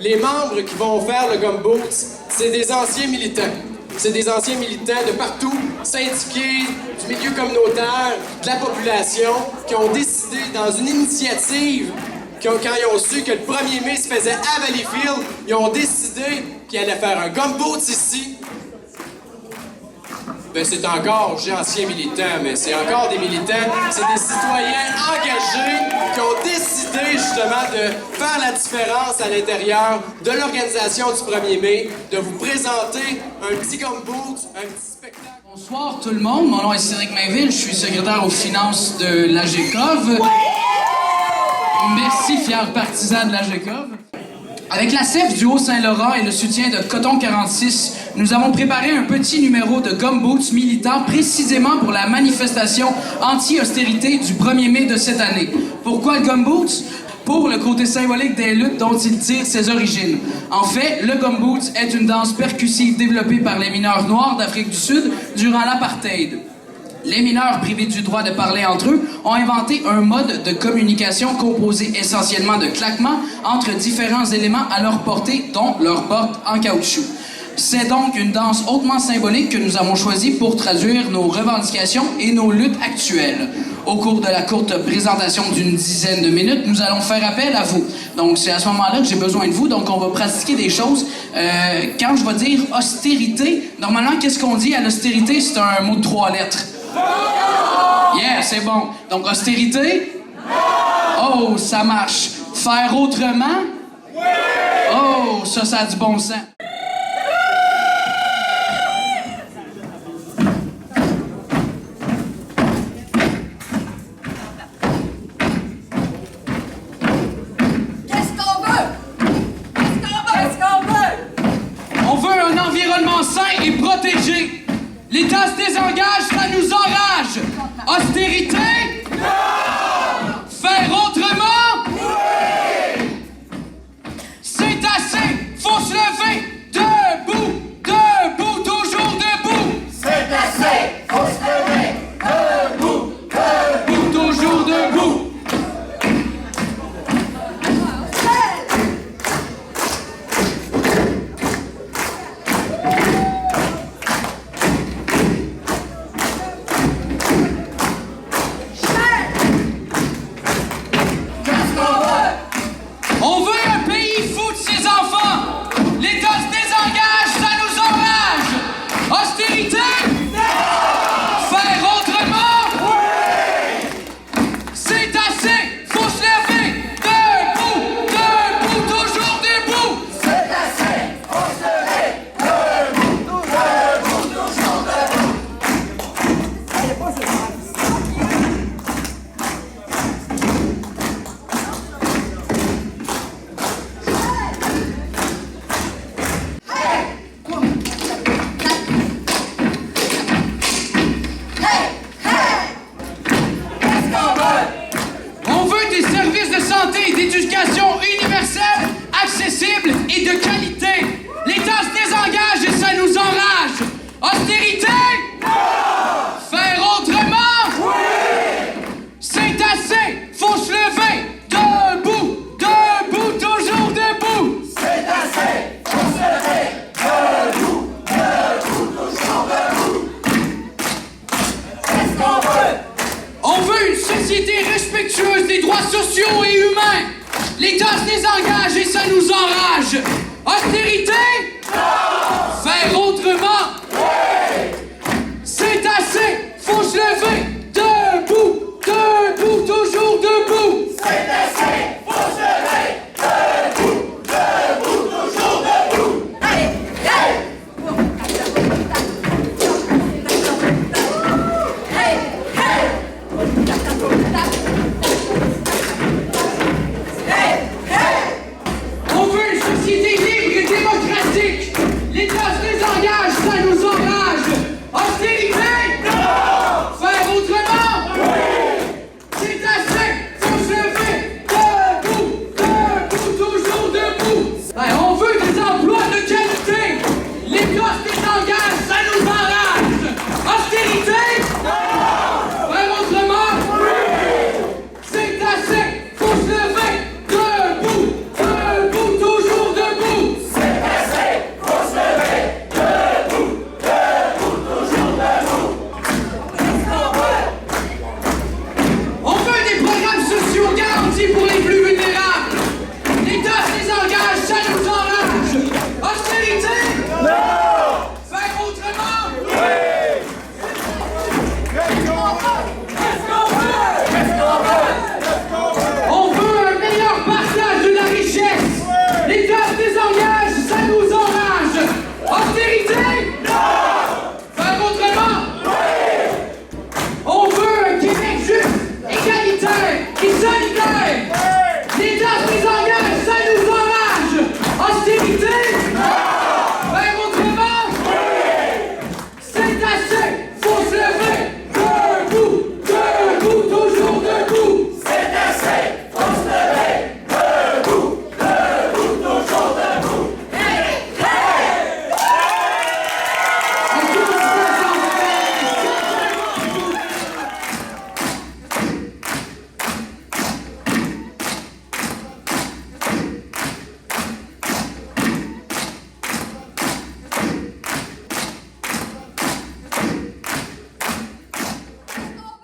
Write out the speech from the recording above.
les membres qui vont faire le Gumboots, c'est des anciens militants. C'est des anciens militants de partout, syndiqués, du milieu communautaire, de la population, qui ont décidé, dans une initiative, quand ils ont su que le 1er mai se faisait à Valleyfield, ils ont décidé qu'ils allaient faire un Gumboots ici. Ben, c'est encore, j'ai anciens militants, mais c'est encore des militants, c'est des citoyens engagés qui ont décidé justement de faire la différence à l'intérieur de l'organisation du 1er mai, de vous présenter un petit Gumboots, un petit spectacle. Bonsoir tout le monde, mon nom est Cédric Mainville, je suis secrétaire aux finances de l'AGECOV. Merci, fier partisan de l'AGECOV. Avec la CEF du Haut-Saint-Laurent et le soutien de Coton 46, nous avons préparé un petit numéro de Gumboots militants précisément pour la manifestation anti-austérité du 1er mai de cette année. Pourquoi le Gumboots? Pour le côté symbolique des luttes dont il tire ses origines. En fait, le Gumboots est une danse percussive développée par les mineurs noirs d'Afrique du Sud durant l'apartheid. Les mineurs privés du droit de parler entre eux ont inventé un mode de communication composé essentiellement de claquements entre différents éléments à leur portée, dont leurs bottes en caoutchouc. C'est donc une danse hautement symbolique que nous avons choisie pour traduire nos revendications et nos luttes actuelles. Au cours de la courte présentation d'une dizaine de minutes, nous allons faire appel à vous. Donc, c'est à ce moment-là que j'ai besoin de vous. Donc, on va pratiquer des choses. Quand je vais dire austérité, normalement, qu'est-ce qu'on dit à l'austérité? C'est un mot de 3 lettres. Yeah, c'est bon. Donc, austérité? Oh, ça marche. Faire autrement? Oh, ça a du bon sens. On veut un environnement sain et protégé. L'État se désengage, ça nous enrage. Austérité? Non! Faire autrement? Oui! C'est assez, faut se lever. Debout, debout, toujours debout. C'est assez, faut se lever. Debout, debout, toujours debout. On veut un pays fou de ses enfants. L'État se désengage, ça nous enrage. Austérité? Non! Faire autrement? Oui! C'est assez, faut se lever. Debout, debout, toujours debout. c'est assez, faut se lever. Debout, debout, toujours debout. On veut des services de santé et d'éducation universels, accessibles et de qualité. L'État se désengage et ça nous enrage. Austérité? Non! Faire autrement? Oui! C'est assez, faut se lever. Debout, debout, toujours debout. C'est assez, faut se lever. Debout, debout, toujours debout. Qu'est-ce qu'on veut? On veut une société respectueuse des droits sociaux et humains. L'État se désengage et ça nous enrage. Austérité? Non! Faire autrement? Oui! C'est assez, faut se lever. Debout, debout, toujours debout. C'est assez, faut se lever. Debout, debout, toujours debout. Allez, allez. Hey, hey. Hey, hey. On veut une société libre et démocratique. applaudit pour les